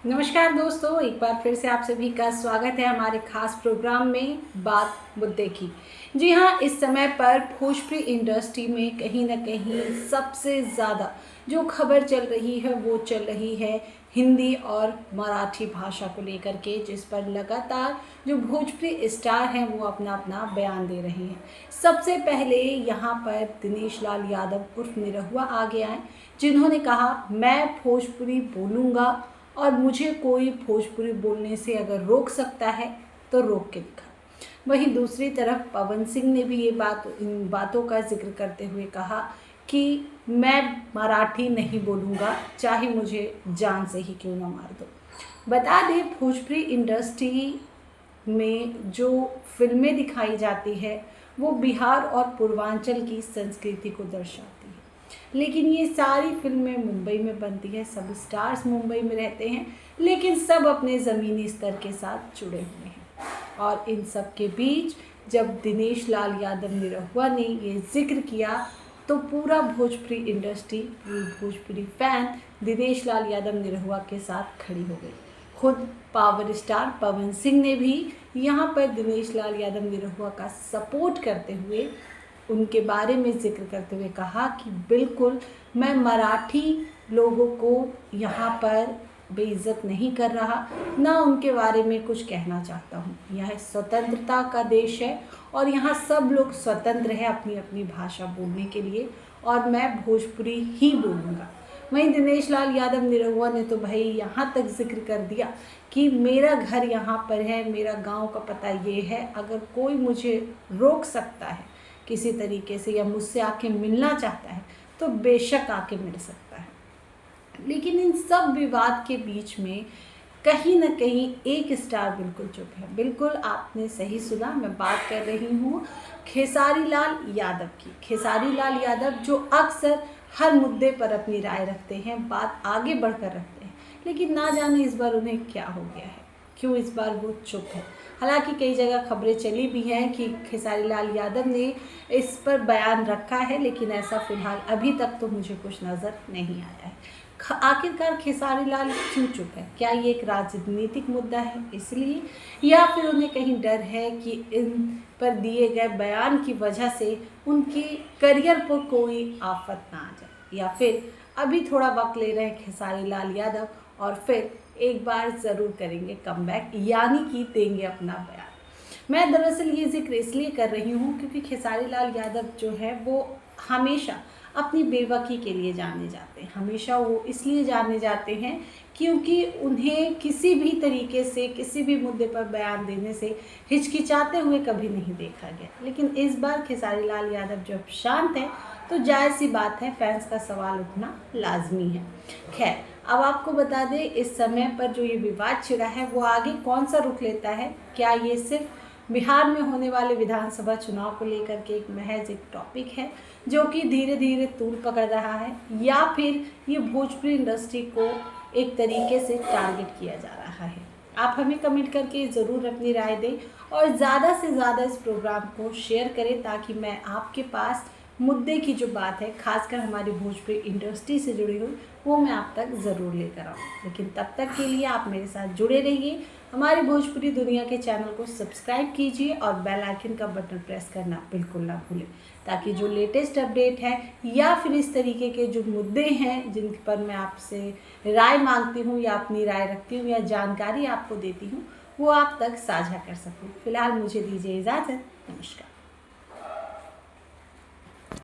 नमस्कार दोस्तों, एक बार फिर से आप सभी का स्वागत है हमारे खास प्रोग्राम में बात मुद्दे की। जी हाँ, इस समय पर भोजपुरी इंडस्ट्री में कहीं ना कहीं सबसे ज़्यादा जो खबर चल रही है वो चल रही है हिंदी और मराठी भाषा को लेकर के, जिस पर लगातार जो भोजपुरी स्टार हैं वो अपना अपना बयान दे रहे हैं। सबसे पहले यहाँ पर दिनेश लाल यादव उर्फ निरहुआ आगे आए, जिन्होंने कहा मैं भोजपुरी बोलूँगा और मुझे कोई भोजपुरी बोलने से अगर रोक सकता है तो रोक के दिखा। वहीं दूसरी तरफ पवन सिंह ने भी इन बातों का जिक्र करते हुए कहा कि मैं मराठी नहीं बोलूँगा, चाहे मुझे जान से ही क्यों ना मार दो। बता दें, भोजपुरी इंडस्ट्री में जो फिल्में दिखाई जाती है वो बिहार और पूर्वांचल की संस्कृति को दर्शाती है, लेकिन ये सारी फिल्में मुंबई में बनती है, सब स्टार्स मुंबई में रहते हैं, लेकिन सब अपने ज़मीनी स्तर के साथ जुड़े हुए हैं। और इन सब के बीच जब दिनेश लाल यादव निरहुआ ने ये जिक्र किया तो पूरा भोजपुरी इंडस्ट्री, भोजपुरी फैन दिनेश लाल यादव निरहुआ के साथ खड़ी हो गई। खुद पावर स्टार पवन सिंह ने भी यहाँ पर दिनेश लाल यादव निरहुआ का सपोर्ट करते हुए, उनके बारे में जिक्र करते हुए कहा कि बिल्कुल मैं मराठी लोगों को यहाँ पर बेइज्जत नहीं कर रहा, ना उनके बारे में कुछ कहना चाहता हूँ। यह स्वतंत्रता का देश है और यहाँ सब लोग स्वतंत्र हैं अपनी अपनी भाषा बोलने के लिए, और मैं भोजपुरी ही बोलूँगा। वहीं दिनेश लाल यादव निरहुआ ने तो भाई यहाँ तक जिक्र कर दिया कि मेरा घर यहाँ पर है, मेरा गांव का पता ये है, अगर कोई मुझे रोक सकता है किसी तरीके से या मुझसे आके मिलना चाहता है तो बेशक आके मिल सकता है। लेकिन इन सब विवाद के बीच में कहीं ना कहीं एक स्टार बिल्कुल चुप है। बिल्कुल आपने सही सुना, मैं बात कर रही हूँ खेसारी लाल यादव की। खेसारी लाल यादव जो अक्सर हर मुद्दे पर अपनी राय रखते हैं, बात आगे बढ़कर रखते हैं, लेकिन ना जाने इस बार उन्हें क्या हो गया है, क्यों इस बार वो चुप है। हालांकि कई जगह खबरें चली भी हैं कि खेसारी लाल यादव ने इस पर बयान रखा है, लेकिन ऐसा फिलहाल अभी तक तो मुझे कुछ नज़र नहीं आया है। आखिरकार खेसारी लाल क्यों चुप है? क्या ये एक राजनीतिक मुद्दा है इसलिए, या फिर उन्हें कहीं डर है कि इन पर दिए गए बयान की वजह से उनके करियर पर कोई आफत ना आ जाए, या फिर अभी थोड़ा वक्त ले रहे हैं खेसारी लाल यादव और फिर एक बार ज़रूर करेंगे कमबैक, यानी कि देंगे अपना बयान। मैं दरअसल ये जिक्र इसलिए कर रही हूँ क्योंकि खेसारी लाल यादव जो है वो हमेशा अपनी बेवकी के लिए जाने जाते हैं। हमेशा वो इसलिए जाने जाते हैं क्योंकि उन्हें किसी भी तरीके से किसी भी मुद्दे पर बयान देने से हिचकिचाते हुए कभी नहीं देखा गया। लेकिन इस बार खेसारी लाल यादव जब शांत है तो जायज़ सी बात है, फैंस का सवाल उठना लाजमी है। खैर, अब आपको बता दें, इस समय पर जो ये विवाद छिड़ा है वो आगे कौन सा रुख लेता है। क्या ये सिर्फ बिहार में होने वाले विधानसभा चुनाव को लेकर के एक महज एक टॉपिक है जो कि धीरे धीरे तूल पकड़ रहा है, या फिर ये भोजपुरी इंडस्ट्री को एक तरीके से टारगेट किया जा रहा है? आप हमें कमेंट करके ज़रूर अपनी राय दें और ज़्यादा से ज़्यादा इस प्रोग्राम को शेयर करें, ताकि मैं आपके पास मुद्दे की जो बात है, खासकर हमारी भोजपुरी इंडस्ट्री से जुड़ी हुई, वो मैं आप तक ज़रूर लेकर आऊँ। लेकिन तब तक के लिए आप मेरे साथ जुड़े रहिए, हमारी भोजपुरी दुनिया के चैनल को सब्सक्राइब कीजिए और बेल आइकन का बटन प्रेस करना बिल्कुल ना भूलें, ताकि जो लेटेस्ट अपडेट है या फिर इस तरीके के जो मुद्दे हैं जिन पर मैं आपसे राय मांगती हूँ या अपनी राय रखती हूँ या जानकारी आपको देती हूँ, वो आप तक साझा कर सकूँ। फिलहाल मुझे दीजिए इजाज़त। नमस्कार।